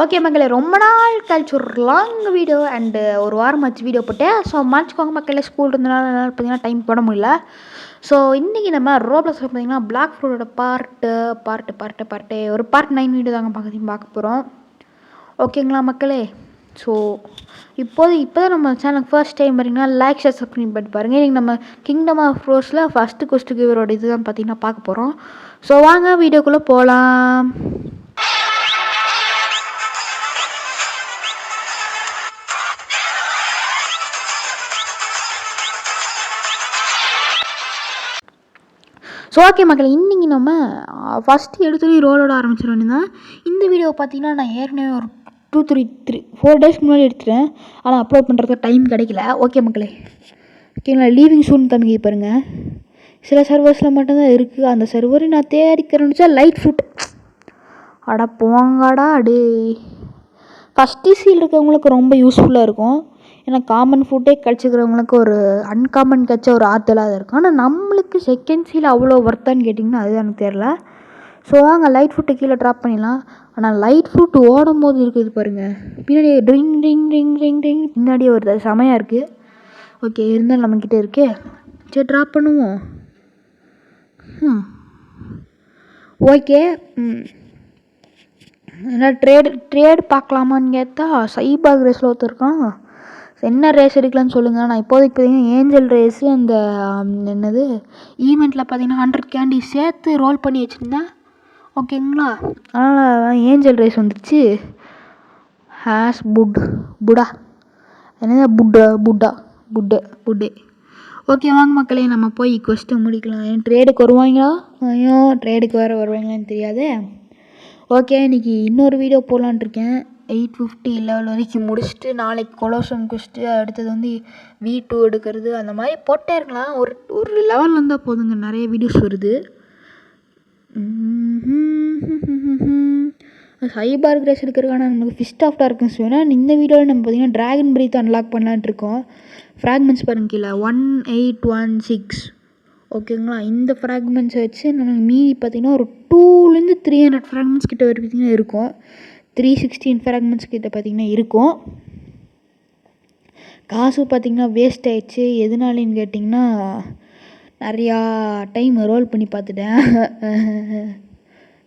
Okay மக்களே, ரொம்ப நாள் கழிச்சு ஒரு லாங் வீடியோ அண்டு ஒரு வாரம் ஆச்சு வீடியோ போட்டேன். ஸோ மன்னிச்சுக்கோங்க மக்களே, ஸ்கூல் இருந்தனால பார்த்தீங்கன்னா டைம் போட முடியல. ஸோ இன்றைக்கி நம்ம ரோப்ளக்ஸில் பார்த்தீங்கன்னா பிளாக் ஃப்ரூட்டோட பார்ட்டு ஒரு பார்ட் 9 வீடியோ தாங்க பார்க்க போகிறோம். ஓகேங்களா மக்களே? ஸோ இப்போ தான் நம்ம சேனலுக்கு ஃபர்ஸ்ட் டைம் பார்த்தீங்கன்னா லைக் ஷேர் சப்ஸ்கிரைப் பண்ணி பாருங்கள். இன்றைக்கி நம்ம கிங்டம் ஆஃப் ரோஸில் ஃபஸ்ட்டு கொஸ்ட்டு கிவரோட இது தான் பார்த்தீங்கன்னா பார்க்க போகிறோம். ஸோ வாங்க வீடியோக்குள்ளே போகலாம். ஸோ ஓகே மக்கள், இன்றைக்கி நம்ம ஃபஸ்ட்டு எடுத்துகிட்டு ரோலோட ஆரம்பிச்சிட தான். இந்த வீடியோ பார்த்தீங்கன்னா நான் ஏற்கனவே ஒரு 4 டேஸ்க்கு முன்னாடி எடுத்துட்டேன். ஆனால் அப்லோட் பண்ணுறதுக்கு டைம் கிடைக்கல. ஓகே மக்களே, ஓகேங்களா? லீவிங் சூன் தம்பி பாருங்கள், சில சர்வர்ஸில் மட்டும்தான் இருக்குது. அந்த சர்வரை நான் தேடிக்கிறேன்னு லைட் ஃப்ரூட் அடா போங்காடா அடே. ஃபஸ்ட்டு சீல் இருக்கவங்களுக்கு ரொம்ப யூஸ்ஃபுல்லாக இருக்கும். ஏன்னா காமன் ஃபுட்டே கிடச்சிக்கிறவங்களுக்கு ஒரு அன்காமன் கிடச்ச ஒரு ஆற்றலாக இருக்கும். ஆனால் நம்மளுக்கு செகண்ட் சீல் அவ்வளோ ஒர்த்தான்னு கேட்டிங்கன்னா அதுதான் எனக்கு தெரில. ஸோ வாங்க லைட் ஃபுட்டை கீழே ட்ராப் பண்ணிடலாம். ஆனால் லைட் ஃபுட் ஓடும் போது இருக்குது பாருங்கள், பின்னாடி drink drink drink drink drink பின்னாடியே வருது. செமையாக இருக்குது. ஓகே, இருந்தாலும் நம்மக்கிட்ட இருக்கே. சரி ட்ராப் பண்ணுவோம். ஓகே, ஏன்னா ட்ரேடு பார்க்கலாமான்னு கேட்டால் சைபாக் ரேஸில் ஒருத்தருக்கான். என்ன ரேஸ் எடுக்கலான்னு சொல்லுங்கள். நான் இப்போதைக்கு பார்த்தீங்கன்னா ஏஞ்சல் ரேஸு அந்த என்னது ஈவெண்ட்டில் பார்த்தீங்கன்னா 100 கேண்டி சேர்த்து ரோல் பண்ணி வச்சுருந்தேன். ஓகேங்களா? அதனால் ஏஞ்சல் ரேஸ் வந்துடுச்சு. ஹேஸ் புடா என்னது புட்டே. ஓகே வாங்க மக்களே, நம்ம போய் கொஸ்ட்டு முடிக்கலாம். ஏன் ட்ரேடுக்கு வருவாங்களா? ஐயோ, ட்ரேடுக்கு வேறு வருவாங்களான்னு தெரியாது. ஓகே, இன்றைக்கி இன்னொரு வீடியோ போடலான்ட்ருக்கேன். 850 லெவல் வரைக்கும் முடிச்சுட்டு நாளைக்கு கொலோசம் குடிச்சிட்டு அடுத்தது வந்து V2 எடுக்கிறது அந்த மாதிரி போட்டே இருக்கலாம். ஒரு லெவல் வந்தால் போதுங்க, நிறைய வீடியோஸ் வருது. சைபார் கிரேஸ் எடுக்கிறதுக்கான நமக்கு ஃபிஸ்ட் ஆஃப் டார்க்னஸ் வேணும். இந்த வீடியோவில் நம்ம பார்த்திங்கன்னா ட்ராகன் பிரீத் அன்லாக் பண்ணலான்ட்டு இருக்கோம். ஃப்ராக்மெண்ட்ஸ் பாருங்க கீழே 1816. ஓகேங்களா? இந்த ஃப்ராக்மெண்ட்ஸை வச்சு நம்ம மீதி பார்த்திங்கன்னா ஒரு 200 to 300 ஃப்ராக்மெண்ட்ஸ் கிட்ட பார்த்திங்கன்னா இருக்கும். 316 ஃப்ராக்மெண்ட்ஸ் கிட்ட பார்த்திங்கன்னா இருக்கும். காசு பார்த்திங்கன்னா வேஸ்ட் ஆகிடுச்சு. எதனாலேன்னு கேட்டிங்கன்னா நிறையா டைம் ரோல் பண்ணி பார்த்துட்டேன்.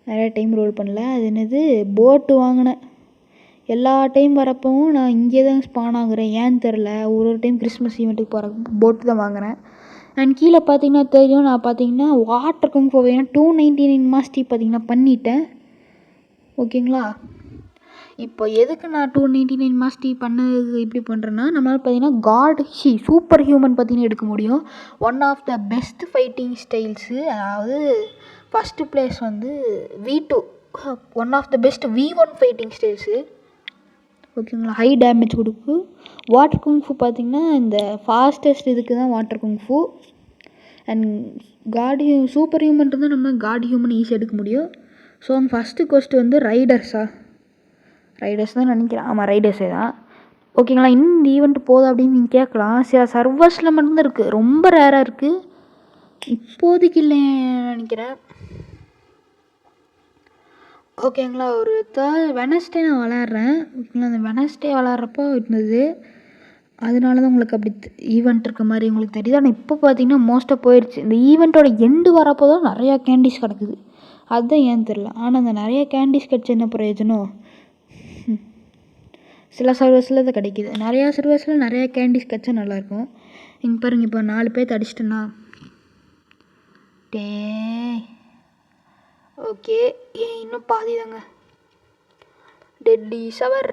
நிறையா டைம் ரோல் பண்ணல. அது என்னது போட்டு வாங்கினேன். எல்லா டைம் வரப்பவும் நான் இங்கே தான் ஸ்பான் ஆகுறேன், ஏன்னு தெரில. ஒரு டைம் கிறிஸ்மஸ் ஈவெண்ட்டுக்கு போகிறப்ப போட்டு தான் வாங்குகிறேன். அண்ட் கீழே பார்த்திங்கன்னா தெரியும், நான் பார்த்திங்கன்னா வாட்டர் குங் ஃபு 299 மாஸ்டி பார்த்திங்கன்னா பண்ணிட்டேன். ஓகேங்களா? இப்போ எதுக்கு நான் 299 மாஸ்டி பண்ணது இப்படி பண்ணுறேன்னா, நம்மளால் பார்த்திங்கன்னா சூப்பர் ஹியூமன் பார்த்திங்கன்னா எடுக்க முடியும். One of the best fighting styles. அதாவது ஃபஸ்ட்டு பிளேஸ் வந்து V2, one of the best V1 fighting styles. ஓகேங்களா? ஹை டேமேஜ் கொடுக்கும். வாட்டர் குங்ஃபு பார்த்திங்கன்னா இந்த ஃபாஸ்டஸ்ட் இதுக்கு தான் water kung fu. And super human இருந்தால் நம்ம காட் ஹியூமன் ஈஸியாக எடுக்க முடியும். ஸோ அவங்க ஃபஸ்ட்டு கொஸ்ட்டு வந்து ரைடர்ஸ் தான் நினைக்கிறேன். ஆமாம், ரைடர்ஸே தான். ஓகேங்களா? இந்த ஈவெண்ட் போதும் அப்படின்னு நீங்கள் கேட்கலாம். சில சர்வர்ஸில் மட்டும்தான் இருக்குது, ரொம்ப ரேராக இருக்குது. இப்போதைக்கு இல்லை நினைக்கிறேன். ஓகேங்களா? ஒரு வெனஸ்டே நான் விளையாடுறேன். ஓகேங்களா? அந்த வெனஸ்டே விளையாடுறப்போ இருந்தது, அதனால தான் உங்களுக்கு அப்படி ஈவெண்ட் இருக்க மாதிரி உங்களுக்கு தெரியுது. ஆனால் இப்போ பார்த்தீங்கன்னா மோஸ்ட்டாக போயிடுச்சு. இந்த ஈவெண்ட்டோட எண்டு வரப்போ தான் நிறையா கேண்டீஸ் கிடக்குது. அதுதான் ஏன்னு தெரில. ஆனால் அந்த நிறைய கேண்டீஸ் கிடச்சி என்ன பிரயோஜனம்? சில சர்வீஸில் தான் கிடைக்கிது. நிறையா சர்வீஸில் நிறையா கேண்டீஸ் கிடச்சா நல்லாயிருக்கும். இங்கே பாருங்கள், இப்போ 4 பேர் அடிச்சிட்டேன்னா ஓகே, இன்னும் பாதி தாங்க. டெட்லி சவர்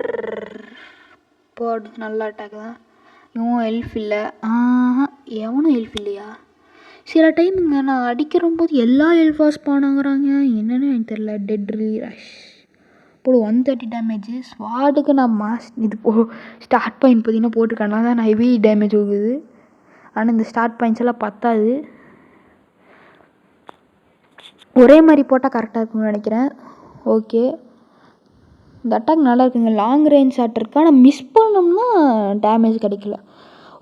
போடு, நல்ல அட்டாக் தான். இவன் எல்ஃப் இல்லை, எவனும் எல்ஃப் இல்லையா? சில டைமுங்க நான் அடிக்கிறம்போது எல்லா எல்ஃபாஸ் பானாங்கிறாங்க, என்னென்னு எனக்கு தெரில. டெட்லி ரஷ் போடு 130 டேமேஜ். ஸ்வாடுக்கு நான் இது ஸ்டார்ட் பாயிண்ட் பார்த்திங்கன்னா போட்டுருக்கேன்னா தான் நான் ஹெவி டேமேஜ் ஆகுது. ஆனால் இந்த ஸ்டார்ட் பாயிண்ட்ஸ் எல்லாம் பத்தாது. ஒரே மாதிரி போட்டால் கரெக்டாக இருக்கும்னு நினைக்கிறேன். ஓகே, இந்த அட்டாக் நல்லா இருக்குங்க. லாங் ரேஞ்ச் ஷாட் இருக்குது. ஆனால் மிஸ் பண்ணோம்னா டேமேஜ் கிடைக்கல.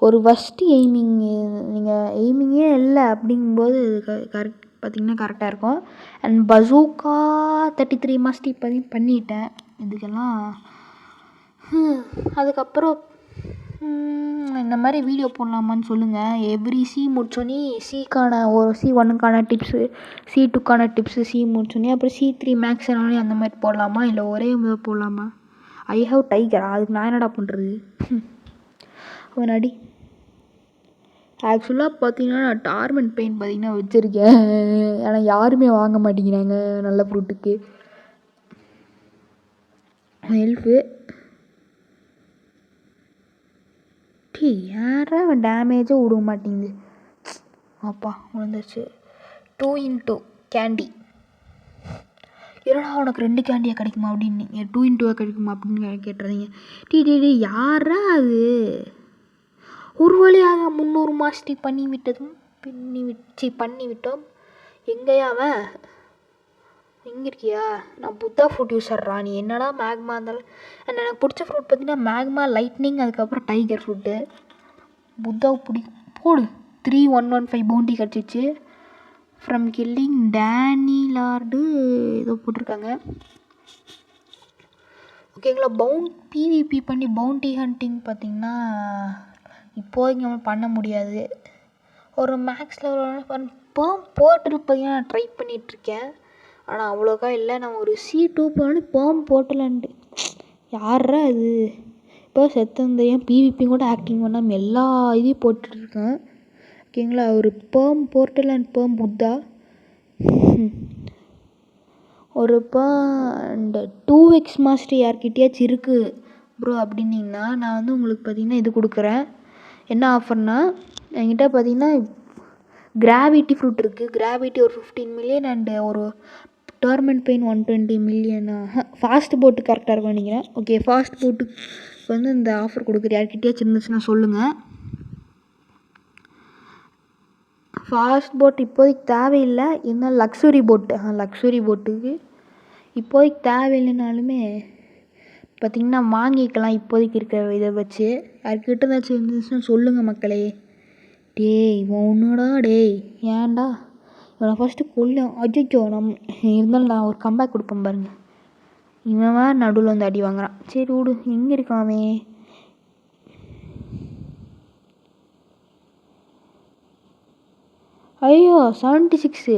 ஒரு ஃபஸ்ட்டு நீங்கள் எய்மிங்கே இல்லை அப்படிங்கும்போது கரெக்ட் பார்த்திங்கன்னா கரெக்டாக இருக்கும். அண்ட் பசூக்கா 33 மாஸ்டி பண்ணிட்டேன். இதுக்கெல்லாம். அதுக்கப்புறம் இந்த மாதிரி வீடியோ போடலாமான்னு சொல்லுங்கள். எவ்ரி சி முடிச்சோன்னே சிக்கான ஒரு C1க்கான டிப்ஸு, C2க்கான டிப்ஸு, சி முடிச்சோன்னே அப்புறம் C3 மேக்ஸ் ஆனோடனே அந்த மாதிரி போடலாமா, இல்லை ஒரே முறை போடலாமா? ஐ ஹவ் டைகர், அதுக்கு நான் என்னடா பண்ணுறது? அவன் அடி. ஆக்சுவலாக பார்த்தீங்கன்னா நான் டார்மெண்ட் பெயின் பார்த்தீங்கன்னா வச்சுருக்கேன். ஆனால் யாருமே வாங்க மாட்டேங்கிறாங்க நல்ல ஃப்ரூட்டுக்கு. ஹெல்ஃபு யாரா அவன் டேமேஜும் விட மாட்டேங்குது. அப்பா விழுந்துருச்சு. 2x2 candy. ஏன்னா உனக்கு 2 கேண்டியாக கிடைக்குமா அப்படின்னு, 2x2 கிடைக்குமா அப்படின்னு கேட்டுறீங்க. டி யாரா அது? ஒரு வழியாக 300 மாஸ்டரி பண்ணி விட்டோம். எங்கேயா அவன்? எங்கே இருக்கியா? நான் புத்தா ஃப்ரூட் யூஸர்றா. நீ என்னடா மேக்மா இருந்தாலும் எனக்கு பிடிச்ச ஃப்ரூட் பார்த்தீங்கன்னா மேக்மா, லைட்னிங், அதுக்கப்புறம் டைகர் ஃப்ரூட்டு. புத்தாவை பிடிக்கும். போடு. 3115 பவுண்டி கிடச்சிச்சு ஃப்ரம் கில்லிங் டேனிலார்டு ஏதோ போட்டிருக்காங்க. ஓகேங்களா. பிவிபி பண்ணி பவுண்டி ஹண்டிங் பார்த்திங்கன்னா இப்போதைக்கு நம்ம பண்ண முடியாது. ஒரு மேக்ஸ் லெவலில் போர்ட்டல் பார்த்தீங்கன்னா நான் ட்ரை பண்ணிகிட்ருக்கேன். ஆனால் அவ்வளோக்கா இல்லை. நான் ஒரு C2 போன போர்ட்டலான்ட்டு யாரா அது? இப்போ செத்தந்தையும் பிவிபி கூட ஆக்டிங் பண்ணாமல் எல்லா இதையும் போட்டுட்ருக்கேன். ஓகேங்களா. ஒரு போர்ட்டல் அண்ட் புத்தா ஒரு இந்த 2x மாஸ்டர் யார்கிட்டயாச்சும் இருக்குது ப்ரோ அப்படின்னிங்கன்னா நான் வந்து உங்களுக்கு பார்த்திங்கன்னா இது கொடுக்குறேன். என்ன ஆஃபர்னால் என்கிட்ட பார்த்திங்கன்னா கிராவிட்டி ஃப்ரூட் இருக்குது. கிராவிட்டி ஒரு 15 மில்லியன் அண்டு ஒரு டோர்மெண்ட் பெயின் 120 மில்லியனா. ஃபாஸ்ட் போட்டு கரெக்டாக இருக்கும் நினைக்கிறேன். ஓகே, ஃபாஸ்ட் போட்டுக்கு வந்து இந்த ஆஃபர் கொடுக்குற யார்கிட்டயாச்சும் இருந்துச்சுன்னா சொல்லுங்கள். ஃபாஸ்ட் போட் இப்போதைக்கு தேவையில்லை. இருந்தாலும் லக்ஸுரி போட்டுக்கு இப்போதைக்கு தேவையில்லைனாலுமே பார்த்திங்கன்னா வாங்கிக்கலாம். இப்போதைக்கு இருக்கிற இதை வச்சு யார்கிட்ட ஏதாச்சும் இருந்துச்சுன்னா சொல்லுங்கள் மக்களே. டேய் இவன் ஒன்றுடா, டேய் ஏன்டா இவனை ஃபஸ்ட்டு கொல்ல. அஜிச்சோ இருந்தாலும் நான் ஒரு கம்பேக் கொடுப்பேன் பாருங்கள். இவன் வேறு நடுவில் வந்து அடி வாங்குறான். சரி விடு. எங்கே இருக்காமே? ஐயோ 76.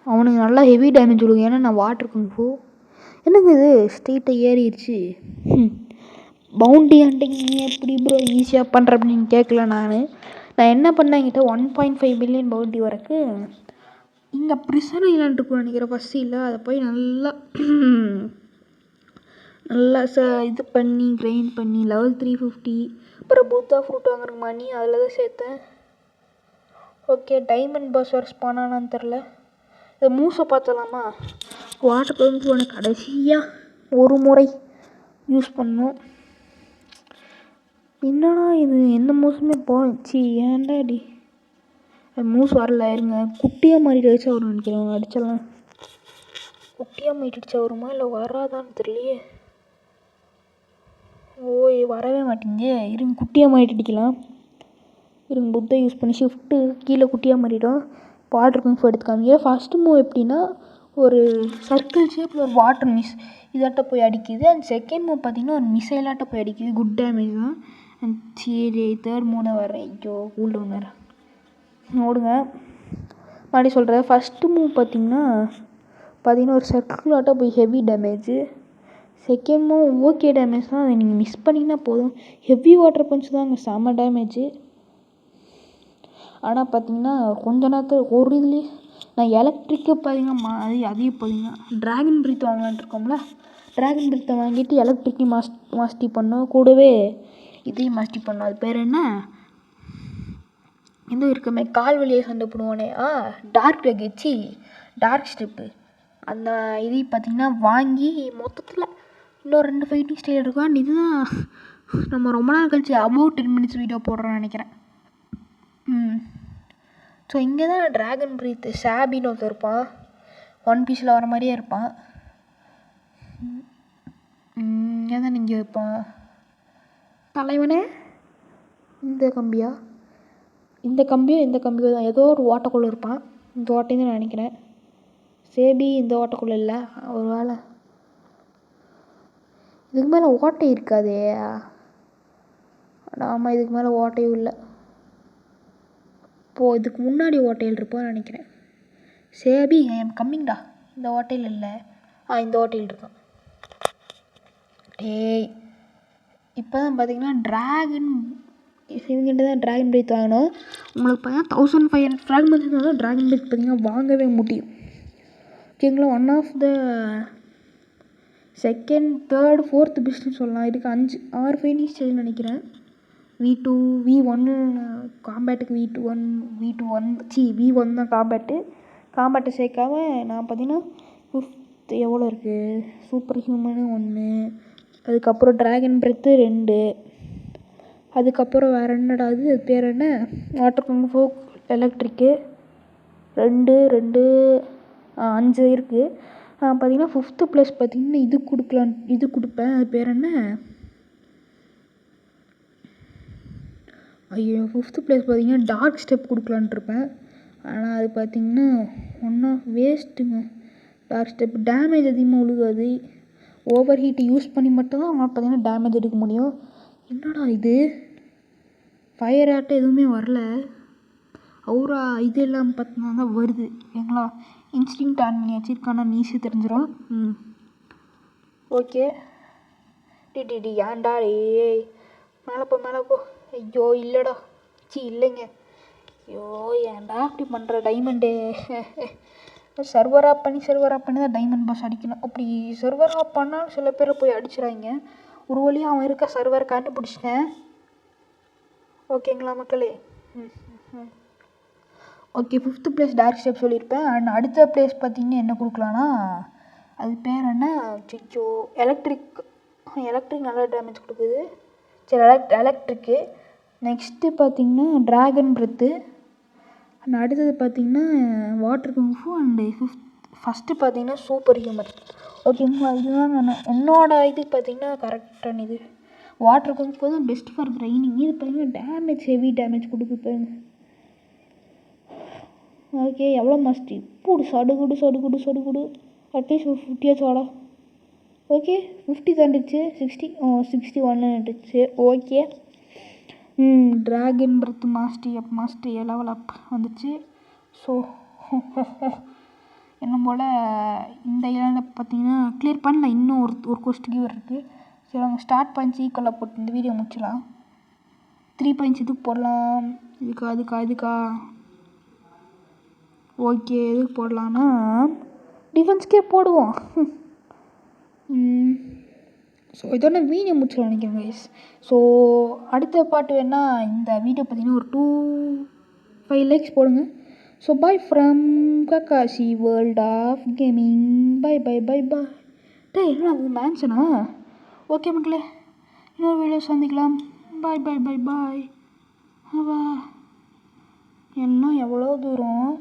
அவனுக்கு நல்லா ஹெவி டேமேஜ் கொடுக்கும். ஏன்னா நான் வாட்டர் குங்ஃபு. என்னங்க இது ஸ்ட்ரெயிட்டாக ஏறிடுச்சு. பவுண்டி ஹண்டிங் எப்படி ப்ரோ ஈஸியாக பண்ணுற அப்படின்னு கேட்கல. நான் என்ன பண்ணேன், என்கிட்ட 1.5 பில்லியன் பவுண்டி வரைக்கும் இங்கே ப்ரிசன் ஐலாண்ட் இருக்கும் நினைக்கிறேன் ஃபஸ்ட்டு. இல்லை அதை போய் நல்லா இது பண்ணி கிரைண்ட் பண்ணி லெவல் 350 அப்புறம் புத்தா ஃப்ரூட் வாங்குற மணி அதில் தான் சேர்த்தேன். ஓகே, டைமண்ட் பாஸ் வர ஸ்பானானு தெரில. இதை மூஸை பார்த்தலாமா? வாட்டர் பங்கு உனக்கு கடைசியாக ஒரு முறை யூஸ் பண்ணோம். என்னடா இது, எந்த மூஸுமே போச்சு. ஏன்டா அடி மூஸ் வரல. இருங்க, குட்டியாக மாறிட்டு அடிச்சா வரும் நினைக்கிறேன். அடிச்சிடலாம். குட்டியாக மாறிட்டு அடிச்சா வருமா இல்லை வராதான்னு தெரியலையே. ஓய் வரவே மாட்டேங்க. இருங்க, குட்டியாக மாறிட்டு அடிக்கலாம். இருங்க, புத்தை யூஸ் பண்ணி ஷிஃப்ட்டு கீழே குட்டியாக மாறிட்டோம். வாட்டர் குங்ஃபு எடுத்துக்காங்க. ஃபஸ்ட்டு மூவ் எப்படின்னா ஒரு சர்க்கிள் ஷேப்பில் ஒரு வாட்டர் இதாட்ட போய் அடிக்குது. அண்ட் செகண்ட் மூவ் பார்த்திங்கன்னா ஒரு மிசைலாட்ட போய் அடிக்குது. குட் டேமேஜ் தான். அண்ட் சரி, தேர்ட் மூணை வரேன். ஐயோ கூல் டவுன் வேறு ஓடுங்க. மறுபடியும் சொல்கிறேன். ஃபஸ்ட்டு மூவ் பார்த்திங்கன்னா ஒரு சர்க்கிளாட்ட போய் heavy damage. Second move okay damage தான். அதை நீங்கள் மிஸ் பண்ணிங்கன்னா போதும். ஹெவி வாட்டர் பஞ்ச் தான் அங்கே செம்ம டேமேஜு. ஆனால் பார்த்திங்கன்னா கொஞ்ச நேரத்தில் ஒரு இதுலேயே நான் எலக்ட்ரிக்கு பார்த்திங்கன்னா அதையும் பார்த்திங்கன்னா ட்ராகன் ப்ரீத் வாங்கலான்ட்டு இருக்கோம்ல. ட்ராகன் ப்ரீத்தை வாங்கிட்டு எலக்ட்ரிக்கு மாஸ்டி பண்ணோம். கூடவே இதையும் மாஸ்டி பண்ணோம். அது பேர் என்ன எதுவும் இருக்குமே கால் வழியை சண்டை போடுவானே, டார்க் ஸ்டெப்பு. அந்த இதையும் பார்த்திங்கன்னா வாங்கி மொத்தத்தில் இன்னும் 2 ஃபைட்டிங் ஸ்டைல் இருக்கும். அண்ட் இதுதான் நம்ம ரொம்ப நாள் கழிச்சு அபவுட் 10 மினிட்ஸ் வீடியோ போடுறோன்னு நினைக்கிறேன். ஸோ இங்கே தான் ட்ராகன் ப்ரீத் ஷாபின்னு ஒருத்தர் இருப்பான். ஒன் பீஸில் வர மாதிரியே இருப்பான். இங்கே தான் நீங்கள் இருப்பான் தலைவனே. இந்த கம்பியோ இந்த கம்பியோ தான் ஏதோ ஒரு ஓட்டைக்குள்ளே இருப்பான். இந்த ஓட்டையும் தான் நான் நினைக்கிறேன். சேபி இந்த ஓட்டைக்குள்ளே இல்லை. ஒரு வேளை இதுக்கு மேலே ஓட்டை இருக்காதே. ஆமாம், இதுக்கு மேலே ஓட்டையும் இல்லை. இப்போது இதுக்கு முன்னாடி ஓட்டையில் இருப்போம்னு நினைக்கிறேன். சேபி ஐ எம் கம்மிங்டா. இந்த ஓட்டையில் இல்லை. இந்த ஓட்டையில் இருக்கான். ஏய், இப்போ தான் பார்த்தீங்கன்னா ட்ராகன் இவங்கிட்ட தான் ட்ராகன் பிரீத் வாங்கணும். உங்களுக்கு பார்த்தீங்கன்னா 1500 ஃப்ராக்மெண்ட்ஸ் இருந்தால் தான் ட்ராகன் பிரீத் பார்த்தீங்கன்னா வாங்கவே முடியும். ஓகேங்களா? One of the second, third, fourth பெஸ்ட்டுன்னு சொல்லலாம். இதுக்கு 6 ஃபைனல் ஸ்டேஜ்னு நினைக்கிறேன். V2 V1 காம்பேட்டுக்கு V1 தான் காம்பேட்டை சேர்க்காம நான் பார்த்தீங்கன்னா 5th எவ்வளோ இருக்குது, சூப்பர் ஹியூமனு 1, அதுக்கப்புறம் ட்ராகன் பிரெத்து 2, அதுக்கப்புறம் வேறு என்னடா அது பேர் என்ன, வாட்டர் கங் ஃபோ எலக்ட்ரிக்கு 2 5 இருக்குது. பார்த்தீங்கன்னா 5th ப்ளஸ் பார்த்தீங்கன்னா இது கொடுப்பேன். அது பேர் என்ன, ஐயோ 5th ப்ளஸ் பார்த்தீங்கன்னா டார்க் ஸ்டெப் கொடுக்கலான்ட்டு இருப்பேன். ஆனால் அது பார்த்தீங்கன்னா ஒன் ஆஃப் வேஸ்ட்டுங்க. டார்க் ஸ்டெப் டேமேஜ் அதிகமாக விழுகாது. ஓவர் ஹீட் யூஸ் பண்ணி மட்டும்தான் அவங்களால பார்த்தீங்கன்னா டேமேஜ் எடுக்க முடியும். என்னடா இது ஃபயர் ஆட்ட எதுவுமே வரல. அவுரா இது இல்லாமல் பார்த்தீங்கன்னா தான் வருது. ஓகேங்களா? இன்ஸ்டிங்க்ட் ஆன் பண்ணி வச்சிருக்கானா நீஸு தெரிஞ்சிடும். ஓகே. டி ஏன்டா ஏய் மேலே போ. ஐயோ இல்லைடா, இல்லைங்க. ஐயோ ஏன்டா அப்படி பண்ணுற டைமண்டு. சர்வர் ஆஃப் பண்ணி தான் டைமண்ட் பாஸ் அடிக்கணும். அப்படி சர்வர் ஆஃப் பண்ணாலும் சில பேரை போய் அடிச்சிடாங்க. ஒரு வழியாக அவன் இருக்க சர்வர் கண்டுபிடிச்சிட்டேன். ஓகேங்களா மக்களே? Okay, 5th place dark step சொல்லியிருப்பேன். அண்ட் அடுத்த ப்ளேஸ் பார்த்தீங்கன்னா என்ன கொடுக்கலான்னா, அது பேர் என்ன, சிச்சோ எலக்ட்ரிக் நல்லா டேமேஜ் கொடுக்குது. சரி, எலக்ட்ரிக்கு. நெக்ஸ்ட்டு பார்த்தீங்கன்னா ட்ராகன் பிரெத்து. அண்ட் அடுத்தது பார்த்தீங்கன்னா வாட்டர் குங்ஃபு. அண்டு ஃபஸ்ட்டு பார்த்தீங்கன்னா சூப்பர் ஹியூமன். ஓகேங்களா? இதுதான் என்னோட இது பார்த்தீங்கன்னா கரெக்டான இது. வாட்டர் குங்ஃபு தான் பெஸ்ட் ஃபார் கிரைண்டிங். இது பார்த்தீங்கன்னா ஹெவி டேமேஜ் கொடுக்குது. ஓகே, எவ்வளோ மாஸ்டி இப்போது சடுகுடு அட்லீஸ்ட் 50 வாடா. ஓகே, 50 தாண்டிடுச்சு. 61 இருந்துச்சு. Okay, dragon breath mastery level up வந்துச்சு. ஸோ என்ன போல் இந்த இதில் பார்த்தீங்கன்னா கிளியர் பண்ணல. இன்னும் ஒரு கோஸ்ட் கிவர் இருக்குது. சரி, அவங்க ஸ்டார்ட் பாயிண்ட்ஸ் ஈக்குவலாக போட்டு இந்த வீடியோ முடிச்சிடலாம். 3 பாயிண்ட்ஸ் இதுக்கு போடலாம். இதுக்கா ஓகே, எதுக்கு போடலான்னா டிஃபென்ஸ்க்கே போடுவோம். ஸோ இதோட வீடியோ முடிச்சிடலாம் நினைக்கிறேன் கைஸ். ஸோ அடுத்த பாட்டு வேணால் இந்த வீடியோ பார்த்தீங்கன்னா ஒரு 2-5 லைக்ஸ் போடுங்க. So bye from Kakashi world of gaming. Bye. டே என்ன அது மேன்ஷனா? ஓகே மக்களே, இன்னொரு வீடியோ சந்திக்கலாம். பாய். அவா எல்லாம் எவ்வளோ தூரம்